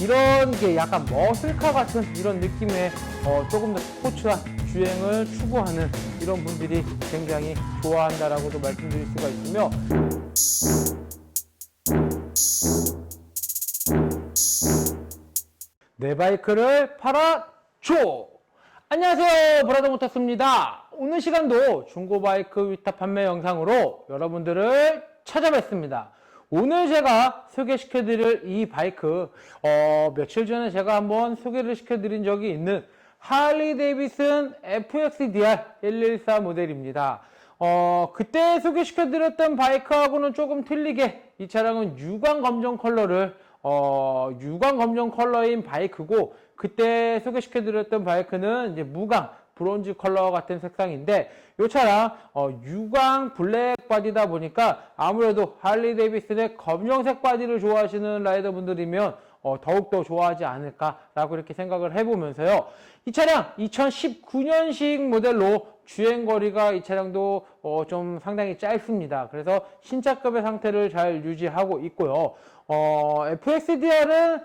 이런 게 약간 머슬카 같은 이런 느낌의 조금 더 스포츠한 주행을 추구하는 이런 분들이 굉장히 좋아한다라고도 말씀드릴 수가 있으며, 내 바이크를 팔아줘! 안녕하세요, 브라더모터스입니다. 오늘 시간도 중고바이크 위탁 판매 영상으로 여러분들을 찾아뵙습니다. 오늘 제가 소개시켜드릴 이 바이크, 며칠 전에 제가 한번 소개를 시켜드린 적이 있는 할리 데이비슨 FXDR 114 모델입니다. 그때 소개시켜드렸던 바이크하고는 조금 틀리게 이 차량은 유광 검정 컬러를 유광 검정 컬러인 바이크고, 그때 소개시켜드렸던 바이크는 이제 무광 브론즈 컬러 같은 색상인데, 이 차량 유광 블랙 바디다 보니까 아무래도 할리 데이비슨의 검정색 바디를 좋아하시는 라이더분들이면 더욱더 좋아하지 않을까라고 이렇게 생각을 해보면서요, 이 차량 2019년식 모델로 주행거리가 이 차량도 좀 상당히 짧습니다. 그래서 신차급의 상태를 잘 유지하고 있고요. FXDR은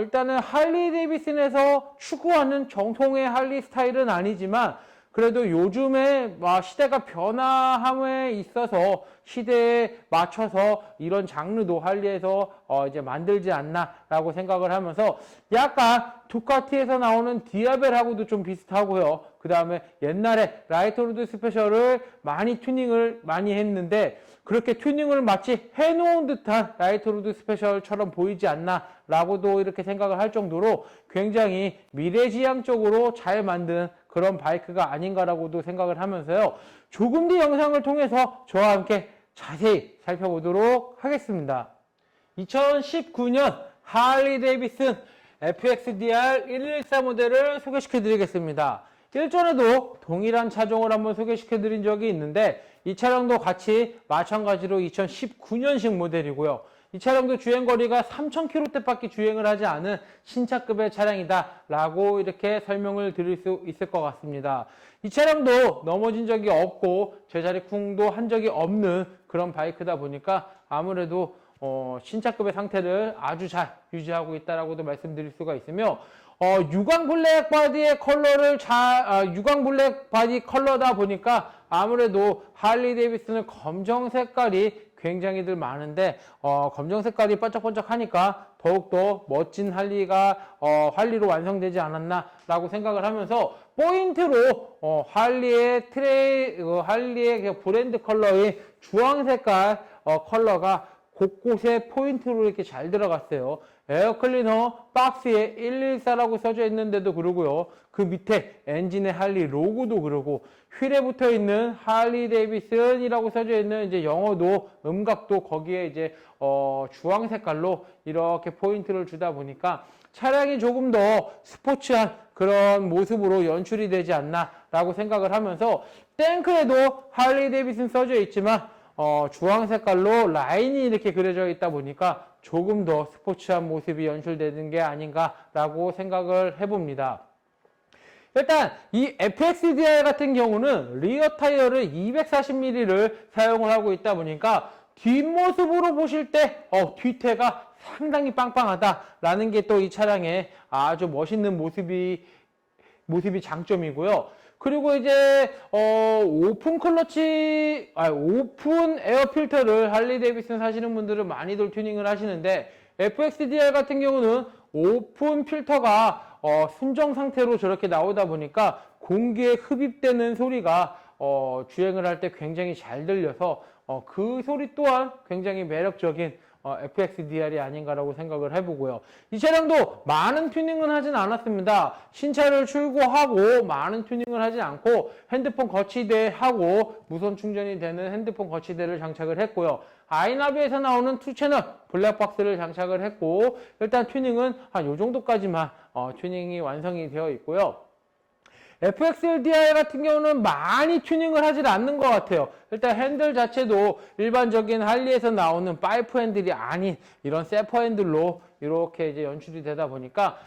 일단은 할리 데이비슨에서 추구하는 정통의 할리 스타일은 아니지만, 그래도 요즘에 시대가 변화함에 있어서 시대에 맞춰서 이런 장르도 할리에서 이제 만들지 않나라고 생각을 하면서, 약간 두카티에서 나오는 디아벨하고도 좀 비슷하고요. 그 다음에 옛날에 라이트로드 스페셜을 많이 튜닝을 많이 했는데, 그렇게 튜닝을 마치 해놓은 듯한 라이트로드 스페셜처럼 보이지 않나 라고도 이렇게 생각을 할 정도로 굉장히 미래지향적으로 잘 만든 그런 바이크가 아닌가라고도 생각을 하면서요, 조금 뒤 영상을 통해서 저와 함께 자세히 살펴보도록 하겠습니다. 2019년 할리 데이비슨 FXDR 114 모델을 소개시켜 드리겠습니다. 일전에도 동일한 차종을 한번 소개시켜 드린 적이 있는데, 이 차량도 같이 마찬가지로 2019년식 모델이고요. 이 차량도 주행거리가 3000km 밖에 주행을 하지 않은 신차급의 차량이다 라고 이렇게 설명을 드릴 수 있을 것 같습니다. 이 차량도 넘어진 적이 없고 제자리 쿵도 한 적이 없는 그런 바이크다 보니까 아무래도 신차급의 상태를 아주 잘 유지하고 있다라고도 말씀드릴 수가 있으며, 유광 블랙 바디의 컬러를 유광 블랙 바디 컬러다 보니까 아무래도 할리 데이비슨은 검정 색깔이 굉장히들 많은데, 검정 색깔이 번쩍번쩍 하니까 더욱더 멋진 할리로 완성되지 않았나 라고 생각을 하면서, 포인트로 할리의 할리의 브랜드 컬러인 주황 색깔 컬러가 곳곳에 포인트로 이렇게 잘 들어갔어요. 에어클리너 박스에 114라고 써져 있는데도 그러고요. 그 밑에 엔진의 할리 로고도 그러고, 휠에 붙어 있는 할리 데이비슨이라고 써져 있는 이제 영어도 음각도 거기에 이제 주황 색깔로 이렇게 포인트를 주다 보니까 차량이 조금 더 스포츠한 그런 모습으로 연출이 되지 않나라고 생각을 하면서, 탱크에도 할리 데이비슨 써져 있지만 주황 색깔로 라인이 이렇게 그려져 있다 보니까 조금 더 스포츠한 모습이 연출되는 게 아닌가라고 생각을 해봅니다. 일단 이 FXDR 같은 경우는 리어 타이어를 240mm를 사용을 하고 있다 보니까 뒷모습으로 보실 때 뒤태가 상당히 빵빵하다라는 게 또 이 차량의 아주 멋있는 모습이 장점이고요. 그리고 이제 오픈 에어 필터를 할리 데이비슨 사시는 분들은 많이들 튜닝을 하시는데, FXDR 같은 경우는 오픈 필터가 순정 상태로 저렇게 나오다 보니까 공기에 흡입되는 소리가 주행을 할 때 굉장히 잘 들려서 그 소리 또한 굉장히 매력적인 FXDR이 아닌가라고 생각을 해보고요. 이 차량도 많은 튜닝은 하진 않았습니다. 신차를 출고하고 많은 튜닝을 하지 않고 핸드폰 거치대하고 무선 충전이 되는 핸드폰 거치대를 장착을 했고요. 아이나비에서 나오는 2채널 블랙박스를 장착을 했고, 일단 튜닝은 한 요 정도까지만 튜닝이 완성이 되어 있고요. FXDR 같은 경우는 많이 튜닝을 하질 않는 것 같아요. 일단 핸들 자체도 일반적인 할리에서 나오는 파이프 핸들이 아닌 이런 세퍼 핸들로 이렇게 이제 연출이 되다 보니까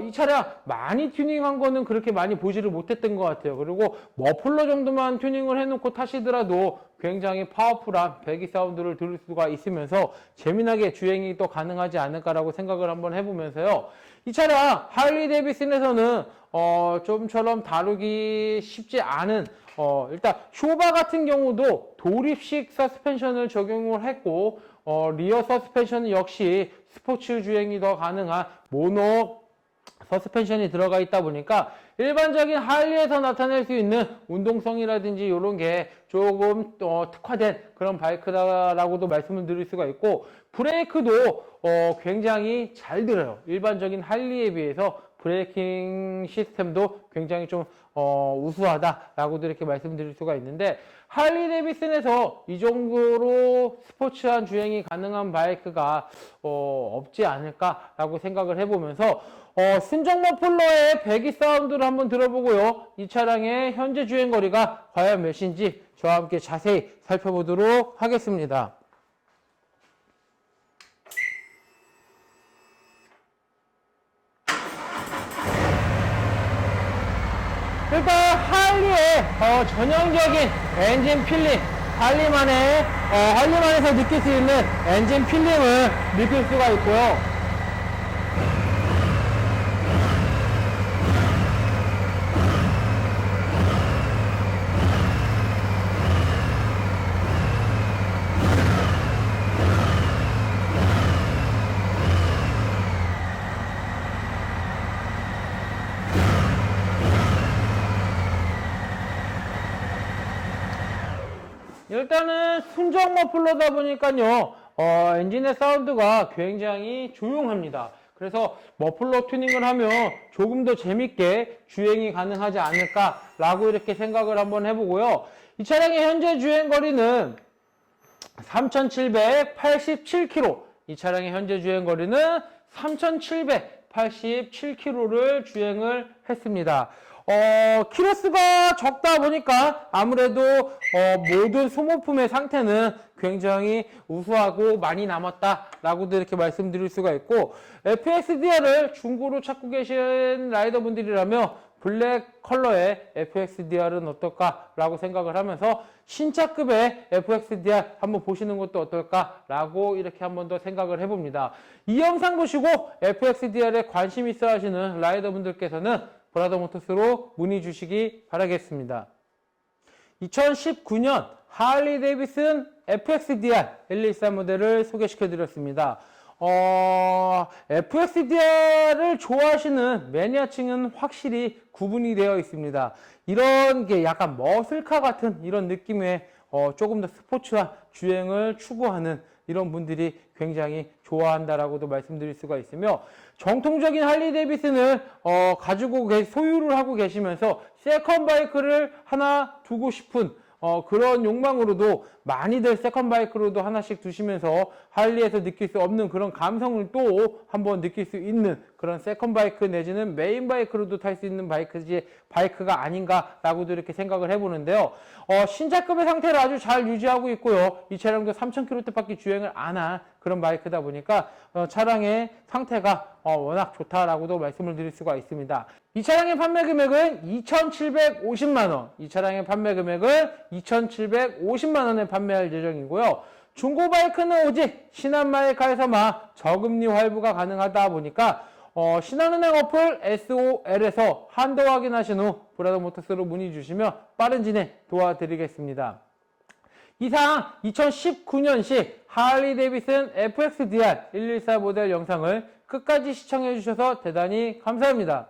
이 차량 많이 튜닝한 거는 그렇게 많이 보지를 못했던 것 같아요. 그리고 머플러 정도만 튜닝을 해놓고 타시더라도 굉장히 파워풀한 배기 사운드를 들을 수가 있으면서 재미나게 주행이 또 가능하지 않을까라고 생각을 한번 해보면서요. 이 차량 할리 데이비슨에서는 좀처럼 다루기 쉽지 않은 일단 쇼바 같은 경우도 도립식 서스펜션을 적용을 했고 리어 서스펜션은 역시 스포츠 주행이 더 가능한 모노 서스펜션이 들어가 있다 보니까 일반적인 할리에서 나타낼 수 있는 운동성이라든지 이런 게 조금 특화된 그런 바이크다라고도 말씀을 드릴 수가 있고, 브레이크도 굉장히 잘 들어요. 일반적인 할리에 비해서 브레이킹 시스템도 굉장히 좀 우수하다라고도 이렇게 말씀드릴 수가 있는데, 할리 데이비슨에서 이 정도로 스포츠한 주행이 가능한 바이크가 없지 않을까라고 생각을 해보면서 순정 머플러의 배기 사운드를 한번 들어보고요. 이 차량의 현재 주행 거리가 과연 몇인지 저와 함께 자세히 살펴보도록 하겠습니다. 일단 할리의 전형적인 엔진 필링, 할리만에서 느낄 수 있는 엔진 필링을 느낄 수가 있고요. 일단은 순정 머플러다 보니까요, 엔진의 사운드가 굉장히 조용합니다. 그래서 머플러 튜닝을 하면 조금 더 재밌게 주행이 가능하지 않을까라고 이렇게 생각을 한번 해보고요. 이 차량의 현재 주행 거리는 3,787km. 이 차량의 현재 주행 거리는 3,787km를 주행을 했습니다. 키로수가 적다 보니까 아무래도 모든 소모품의 상태는 굉장히 우수하고 많이 남았다라고도 이렇게 말씀드릴 수가 있고, FXDR을 중고로 찾고 계신 라이더분들이라면 블랙 컬러의 FXDR은 어떨까라고 생각을 하면서 신차급의 FXDR 한번 보시는 것도 어떨까라고 이렇게 한번 더 생각을 해봅니다. 이 영상 보시고 FXDR에 관심 있어 하시는 라이더분들께서는 브라더 모터스로 문의 주시기 바라겠습니다. 2019년 할리 데이비슨 FXDR 113 모델을 소개시켜 드렸습니다. FXDR을 좋아하시는 매니아층은 확실히 구분이 되어 있습니다. 이런 게 약간 머슬카 같은 이런 느낌의 조금 더 스포츠한 주행을 추구하는 이런 분들이 굉장히 좋아한다라고도 말씀드릴 수가 있으며, 정통적인 할리 데이비슨을 소유를 하고 계시면서 세컨 바이크를 하나 두고 싶은 그런 욕망으로도 많이들 세컨 바이크로도 하나씩 두시면서 할리에서 느낄 수 없는 그런 감성을 또 한번 느낄 수 있는 그런 세컨 바이크 내지는 메인 바이크로도 탈 수 있는 바이크가 아닌가라고도 이렇게 생각을 해보는데요. 신차급의 상태를 아주 잘 유지하고 있고요. 이 차량도 3,000km밖에 주행을 안 한 그런 바이크다 보니까 차량의 상태가 워낙 좋다라고도 말씀을 드릴 수가 있습니다. 이 차량의 판매 금액은 2,750만원, 이 차량의 판매 금액은 2,750만원에 판매할 예정이고요. 중고 바이크는 오직 신한마이카에서만 저금리 할부가 가능하다 보니까 신한은행 어플 SOL에서 한도 확인하신 후 브라더 모터스로 문의 주시면 빠른 진행 도와드리겠습니다. 이상 2019년식 할리 데이비슨 FXDR 114 모델 영상을 끝까지 시청해 주셔서 대단히 감사합니다.